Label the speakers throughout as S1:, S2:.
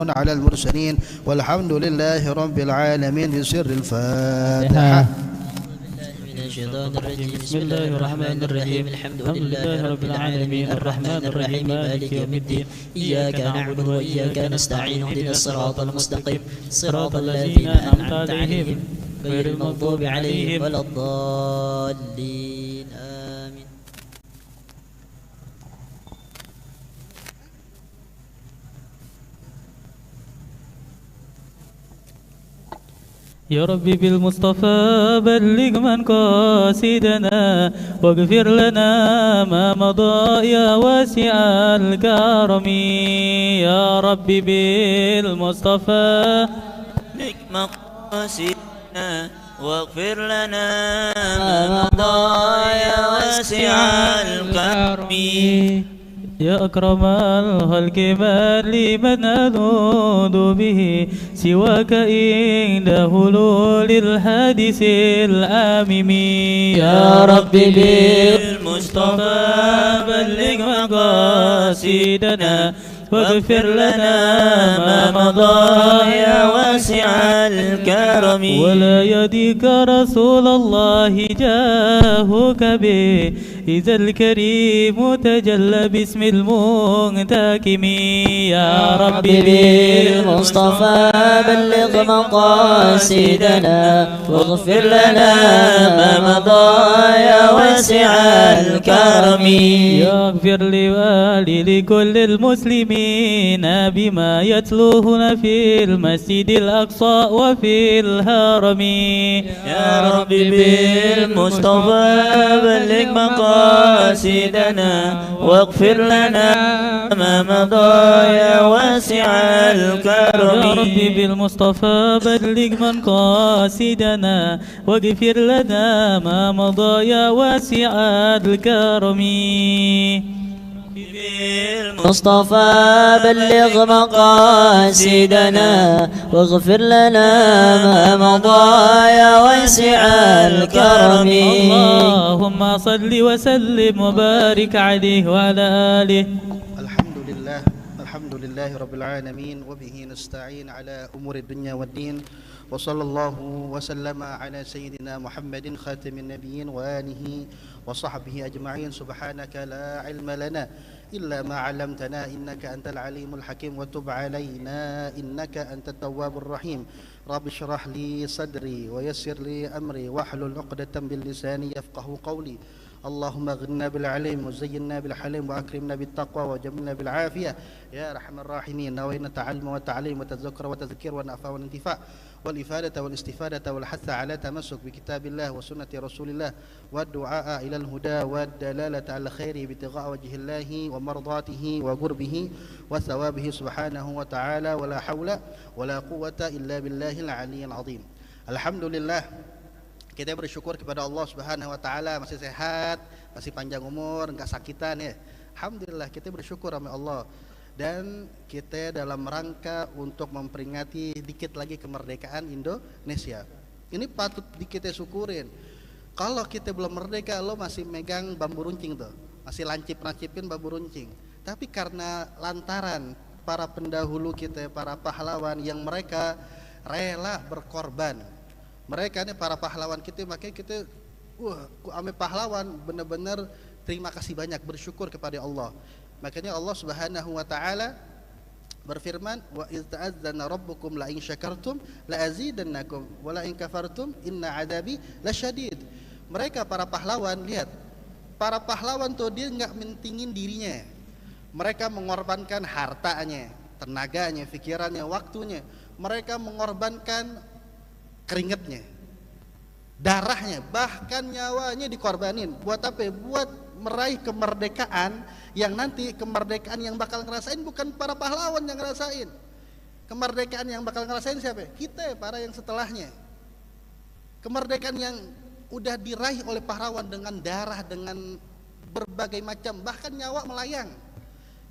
S1: على المرسلين والحمد لله رب العالمين بسر الفاتحة.
S2: الشيطان الرجيم. بسم الله الرحمن الرحيم. الحمد لله رب العالمين الرحمن الرحيم مالك يوم الدين. إياك نعبد وإياك نستعين. اهدنا الصراط المستقيم صراط الذين أنعمت عليهم غير المغضوب عليهم ولا الضالين آمين.
S3: يا ربي بالمصطفى بلغ من قاصدنا واغفر لنا ما مضى يا واسع الكرم. يا ربي بالمصطفى
S2: بلغ مقاصدنا واغفر لنا ما مضى يا واسع الكرم.
S3: يا أكرم الخلق من لي من ألوذ به سواك عند هلول الحادث الآمم.
S2: يا ربي بالمصطفى بلغ مقاصدنا واغفر لنا ما مضى يا واسع الكرم.
S3: ولا يديك رسول الله جاهك به إذا الكريم تجلى باسم المنتكم. يا ربي
S2: بالمصطفى بلغ مقاصدنا واغفر لنا ما مضى يا واسع الكرم.
S3: يغفر لوالي لكل المسلمين بما يتلوهن في المسجد الأقصى وفي الهرم.
S2: يا ربي بالمصطفى بلغ مقاصدنا واغفر لنا ما مضى يا واسع الكرم.
S3: يا ربي بالمصطفى بلغ مقاصدنا واغفر لنا ما مضى يا واسع الكرم.
S2: بالمصطفى بلغ مقاصدنا واغفر لنا ما مضى يا واسع الكرم.
S3: اللهم صل وسلم وبارك عليه وعلى آله.
S1: الحمد لله رب العالمين وبه نستعين على أمور الدنيا والدين وصلى الله وسلم على سيدنا محمد خاتم النبيين وآله وصحبه أجمعين. سبحانك لا علم لنا إلا ما علمتنا إنك أنت العليم الحكيم وتب علينا إنك أنت التواب الرحيم. رب اشرح لي صدري ويسر لي أمري واحلل عقدة باللسان يفقه قولي. اللهم اغننا بالعلم وزينا بالحلم وأكرمنا بالتقوى وجملنا بالعافية يا أرحم الراحمين. نوينا التعلم والتعليم والتذكر والتذكير والنفع والانتفاع والإفادة والاستفادة والحث على تمسك بكتاب الله وسنة رسول الله والدعاء إلى الهدى والدلالة على الخير ابتغاء وجه الله ومرضاته وقربه وثوابه سبحانه وتعالى ولا حول ولا قوة إلا بالله العلي العظيم. الحمد لله, kita bersyukur kepada Allah Subhanahu wa taala masih sehat, masih panjang umur, enggak sakitan ya. Alhamdulillah kita bersyukur sama Allah. Dan kita dalam rangka untuk memperingati dikit lagi kemerdekaan Indonesia. Ini patut kita syukurin. Kalau kita belum merdeka, lo masih megang bambu runcing tuh, masih lancip-lancipin bambu runcing. Tapi karena lantaran para pendahulu kita, para pahlawan yang mereka rela berkorban, mereka ini para pahlawan kita, makanya kita ame pahlawan benar-benar terima kasih banyak, bersyukur kepada Allah. Makanya Allah Subhanahu wa taala berfirman, wa iz ta'azzana rabbukum la in syakartum la azidannakum wa la in kafartum inna adabi lasyadid. Mereka para pahlawan, lihat, para pahlawan tuh dia enggak mentingin dirinya. Mereka mengorbankan hartanya, tenaganya, pikirannya, waktunya. Mereka mengorbankan keringatnya, darahnya, bahkan nyawanya dikorbanin. Buat apa? Buat meraih kemerdekaan yang nanti kemerdekaan yang bakal ngerasain bukan para pahlawan yang ngerasain. Kemerdekaan yang bakal ngerasain siapa? Kita, para yang setelahnya. Kemerdekaan yang udah diraih oleh pahlawan dengan darah, dengan berbagai macam, bahkan nyawa melayang.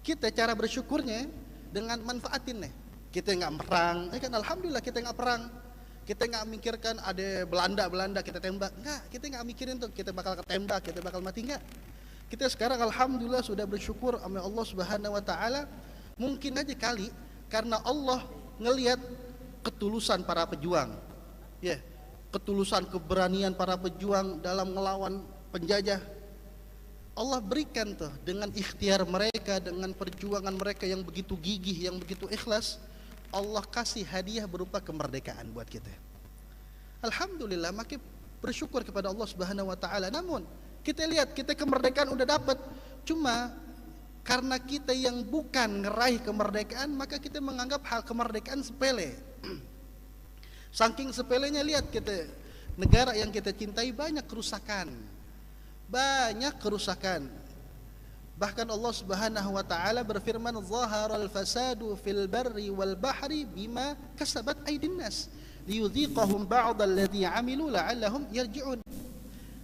S1: Kita cara bersyukurnya dengan manfaatin nih. Kita nggak perang, kan alhamdulillah kita nggak perang. Kita nggak mikirkan ada Belanda kita tembak, enggak. Kita nggak mikirin tuh kita bakal ketembak, kita bakal mati, enggak. Kita sekarang alhamdulillah sudah bersyukur sama Allah Subhanahu wa taala. Mungkin aja kali Karena Allah ngelihat ketulusan para pejuang, ya, ketulusan keberanian para pejuang dalam melawan penjajah. Allah berikan tuh dengan ikhtiar mereka, dengan perjuangan mereka yang begitu gigih, yang begitu ikhlas, Allah kasih hadiah berupa kemerdekaan buat kita. Alhamdulillah, makin bersyukur kepada Allah Subhanahu wa taala. Namun kita lihat, kita kemerdekaan udah dapat, cuma karena kita yang bukan ngeraih kemerdekaan, maka kita menganggap hal kemerdekaan sepele. Saking sepelenya, lihat kita, negara yang kita cintai banyak kerusakan. Banyak kerusakan. Bahkan Allah Subhanahu wa taala berfirman, "Zaharal fasadu fil barri wal bahri bima kasabat aydin nas liyudhiqahum ba'dal ladzi 'amilu la'allahum yarji'un."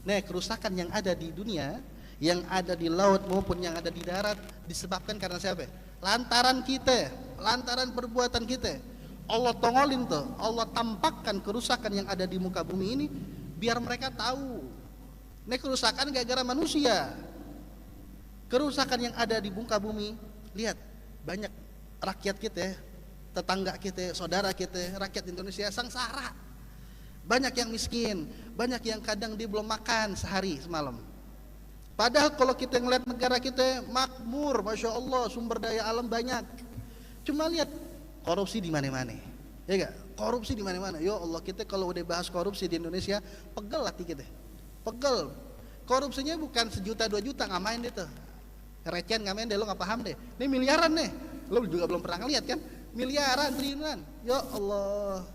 S1: Nah, kerusakan yang ada di dunia, yang ada di laut maupun yang ada di darat, disebabkan karena siapa? Lantaran kita, lantaran perbuatan kita. Allah tongolin tuh, Allah tampakkan kerusakan yang ada di muka bumi ini biar mereka tahu. Ini kerusakan gara-gara manusia. Kerusakan yang ada di muka bumi, lihat, banyak rakyat kita, tetangga kita, saudara kita, rakyat Indonesia sengsara. Banyak yang miskin, banyak yang kadang dia belum makan sehari semalam. Padahal kalau kita ngeliat negara kita makmur, masya Allah, sumber daya alam banyak. Cuma lihat korupsi di mana-mana, ya gak? Korupsi di mana-mana. Ya Allah, kita kalau udah bahas korupsi di Indonesia, pegel hati kita. Pegel. Korupsinya bukan 1 juta 2 juta, nggak main deh tuh. Recehan nggak main deh, lo nggak paham deh. Ini miliaran nih, lo juga belum pernah ngeliat kan? Miliaran, triliunan. Ya Allah.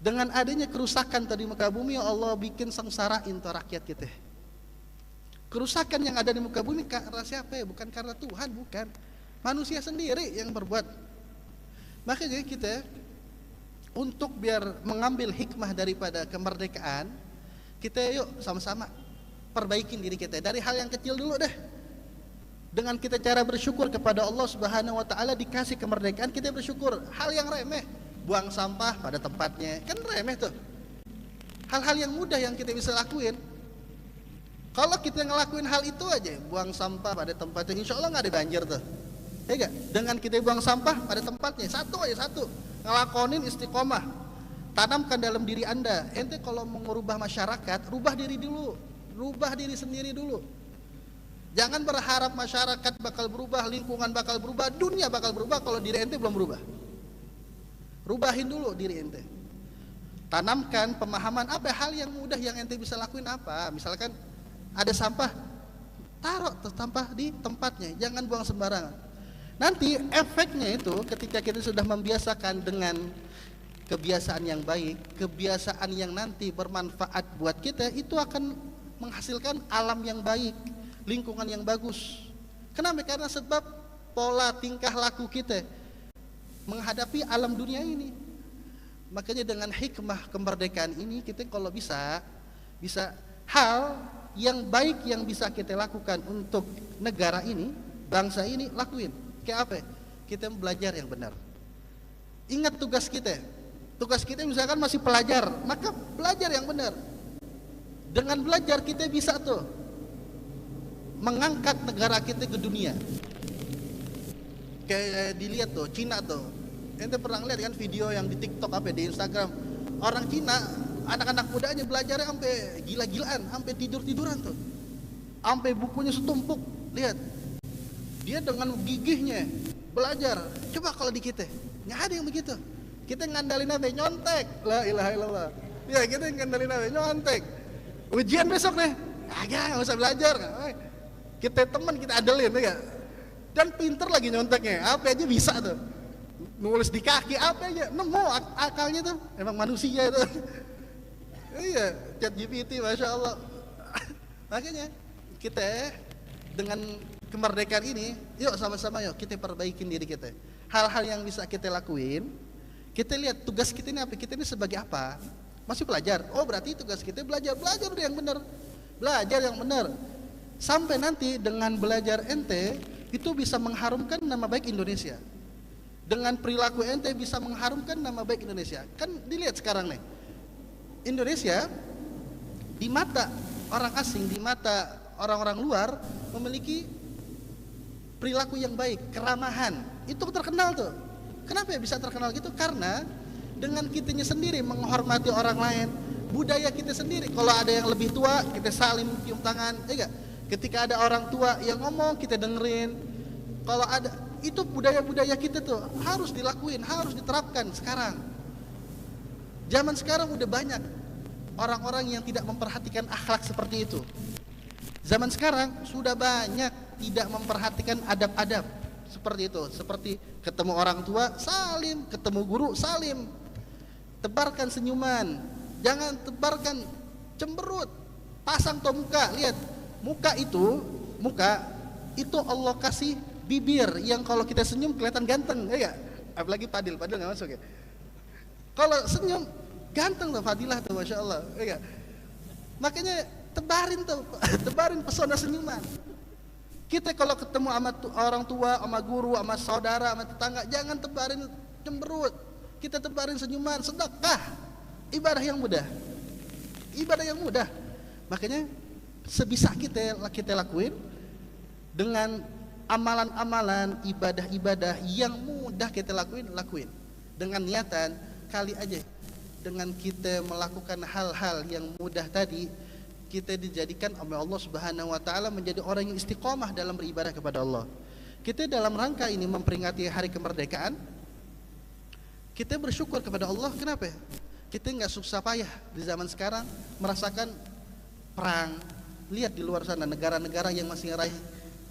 S1: Dengan adanya kerusakan tadi muka bumi, ya Allah bikin sengsarain tuh rakyat kita. Kerusakan yang ada di muka bumi karena siapa ya? Bukan karena Tuhan, bukan. Manusia sendiri yang berbuat. Makanya kita untuk biar mengambil hikmah daripada kemerdekaan, kita yuk sama-sama perbaikin diri kita dari hal yang kecil dulu deh. Dengan kita cara bersyukur kepada Allah Subhanahu wa taala dikasih kemerdekaan, kita bersyukur. Hal yang remeh, buang sampah pada tempatnya, kan remeh tuh. Hal-hal yang mudah yang kita bisa lakuin. Kalau kita ngelakuin hal itu aja, buang sampah pada tempatnya, insya Allah nggak ada banjir tuh. Ya gak? Dengan kita buang sampah pada tempatnya, satu, ngelakonin istiqomah. Tanamkan dalam diri Anda, ente kalau mau merubah masyarakat, rubah diri dulu, rubah diri sendiri dulu. Jangan berharap masyarakat bakal berubah, lingkungan bakal berubah, dunia bakal berubah kalau diri ente belum berubah. Rubahin dulu diri ente. Tanamkan pemahaman apa hal yang mudah yang ente bisa lakuin apa. Misalkan ada sampah, taruh sampah di tempatnya, jangan buang sembarangan. Nanti efeknya itu ketika kita sudah membiasakan dengan kebiasaan yang baik, kebiasaan yang nanti bermanfaat buat kita, itu akan menghasilkan alam yang baik, lingkungan yang bagus. Kenapa? Karena sebab pola tingkah laku kita menghadapi alam dunia ini. Makanya dengan hikmah kemerdekaan ini, kita kalau bisa hal yang baik yang bisa kita lakukan untuk negara ini, bangsa ini, lakuin. Kayak apa? Kita belajar yang benar. Ingat tugas kita. Tugas kita misalkan masih pelajar, maka belajar yang benar. Dengan belajar kita bisa tuh mengangkat negara kita ke dunia. Kayak dilihat tuh Cina tuh. Ente pernah lihat kan video yang di TikTok apa di Instagram? Orang Cina, anak-anak mudanya belajarnya sampai gila-gilaan, sampai tidur-tiduran tuh. Sampai bukunya setumpuk. Lihat. Dia dengan gigihnya belajar. Coba kalau di kita, nggak ada yang begitu. Kita ngandalin apa? Nyontek. La ilaha illallah. Ya, kita ngandalin apa? Nyontek. Ujian besok nih. Nggak usah belajar. Kita teman, kita adelin ya. Dan pinter lagi nyonteknya. Apa aja bisa tuh. Nulis di kaki apa aja. Nemu akalnya tuh. Emang manusia itu. Iya, ChatGPT, masya Allah. Makanya kita dengan kemerdekaan ini, yuk sama-sama yuk kita perbaikin diri kita. Hal-hal yang bisa kita lakuin. Kita lihat tugas kita ini apa? Kita ini sebagai apa? Masih belajar. Oh, berarti tugas kita belajar udah yang benar. Belajar yang benar. Sampai nanti dengan belajar ente itu bisa mengharumkan nama baik Indonesia. Dengan perilaku ente bisa mengharumkan nama baik Indonesia. Kan dilihat sekarang nih. Indonesia di mata orang asing, di mata orang-orang luar memiliki perilaku yang baik, keramahan. Itu terkenal tuh. Kenapa ya bisa terkenal gitu? Karena dengan kitanya sendiri menghormati orang lain, budaya kita sendiri. Kalau ada yang lebih tua, kita saling cium tangan, ya enggak? Ketika ada orang tua yang ngomong, kita dengerin. Kalau ada, itu budaya-budaya kita tuh harus dilakuin, harus diterapkan sekarang. Zaman sekarang udah banyak orang-orang yang tidak memperhatikan akhlak seperti itu. Zaman sekarang sudah banyak tidak memperhatikan adab-adab seperti itu. Seperti ketemu orang tua salim, ketemu guru salim. Tebarkan senyuman, jangan tebarkan cemberut. Pasang tuh muka, lihat muka itu Allah kasih bibir yang kalau kita senyum kelihatan ganteng, ya gak? Apalagi Fadil nggak masuk ya. Kalau senyum ganteng tuh Fadilah tuh, masya Allah, ya gak? Makanya tebarin pesona senyuman. Kita kalau ketemu sama orang tua, sama guru, sama saudara, sama tetangga, jangan tebarin cemberut. Kita tebarin senyuman, sedekah, ibadah yang mudah. Makanya sebisa kita lakuin dengan amalan-amalan, ibadah-ibadah yang mudah kita lakuin dengan niatan kali aja. Dengan kita melakukan hal-hal yang mudah tadi, kita dijadikan oleh Allah Subhanahu wa taala menjadi orang yang istiqomah dalam beribadah kepada Allah. Kita dalam rangka ini memperingati hari kemerdekaan, kita bersyukur kepada Allah. Kenapa? Kita nggak susah payah di zaman sekarang merasakan perang. Lihat di luar sana negara-negara yang masih ngeraih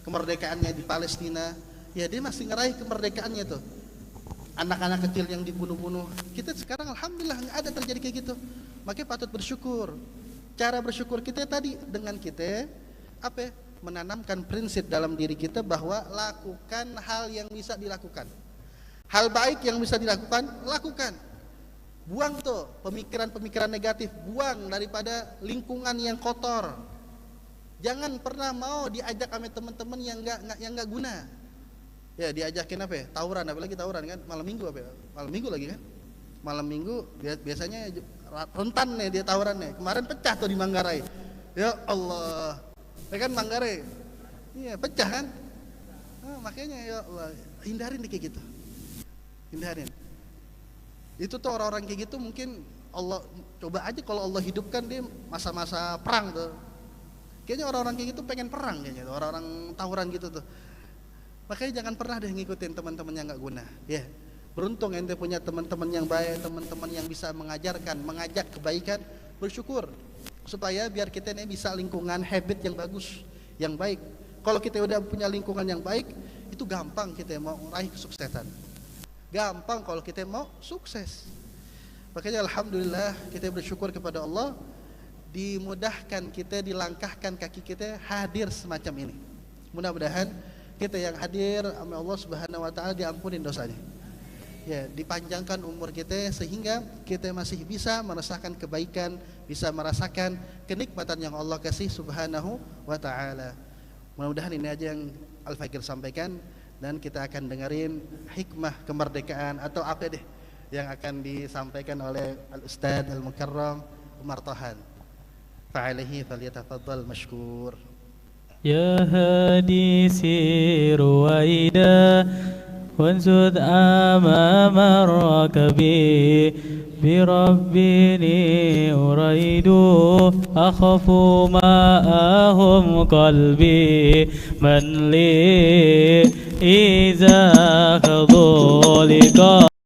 S1: kemerdekaannya di Palestina, ya dia masih ngeraih kemerdekaannya tuh. Anak-anak kecil yang dibunuh-bunuh. Kita sekarang alhamdulillah nggak ada terjadi kayak gitu. Makanya patut bersyukur. Cara bersyukur kita tadi dengan kita menanamkan prinsip dalam diri kita bahwa lakukan hal yang bisa dilakukan. Hal baik yang bisa dilakukan, lakukan. Buang tuh pemikiran-pemikiran negatif, buang daripada lingkungan yang kotor. Jangan pernah mau diajak sama teman-teman yang nggak guna. Ya diajakin tawuran, apalagi tawuran kan malam minggu malam minggu lagi kan. Malam minggu biasanya rentan nih dia tawurannya. Kemarin pecah tuh di Manggarai. Ya Allah. Ya kan Manggarai. Iya, pecah kan? Nah, makanya ya Allah, hindarin deh kayak gitu. Hindarin. Itu tuh orang-orang kayak gitu mungkin Allah coba aja kalau Allah hidupkan dia masa-masa perang tuh. Kayaknya orang-orang kayak gitu pengen perang kayaknya tuh, orang-orang tawuran gitu tuh. Makanya jangan pernah deh ngikutin teman-teman yang enggak guna, ya. Beruntung ente punya teman-teman yang baik, teman-teman yang bisa mengajarkan, mengajak kebaikan, bersyukur supaya biar kita ini bisa lingkungan habit yang bagus, yang baik. Kalau kita udah punya lingkungan yang baik, itu gampang kita mau meraih kesuksesan. Gampang kalau kita mau sukses. Makanya alhamdulillah kita bersyukur kepada Allah, dimudahkan kita, dilangkahkan kaki kita hadir semacam ini. Mudah-mudahan kita yang hadir sama Allah Subhanahu wa taala diampunin dosanya. Ya, dipanjangkan umur kita sehingga kita masih bisa merasakan kebaikan, bisa merasakan kenikmatan yang Allah kasih Subhanahu wa taala. Mudah-mudahan ini aja yang Al-Fakir sampaikan dan kita akan dengerin hikmah kemerdekaan atau apa deh yang akan disampaikan oleh Al-Ustadz Al-Mukarram Umar Tahan. Fa'alaihi falyatafaddal mashkur.
S3: يا هادي سير وإذا وانسد أمام الركب بربني أريد أخاف معهم قلبي من لي إذا خذوا لقاء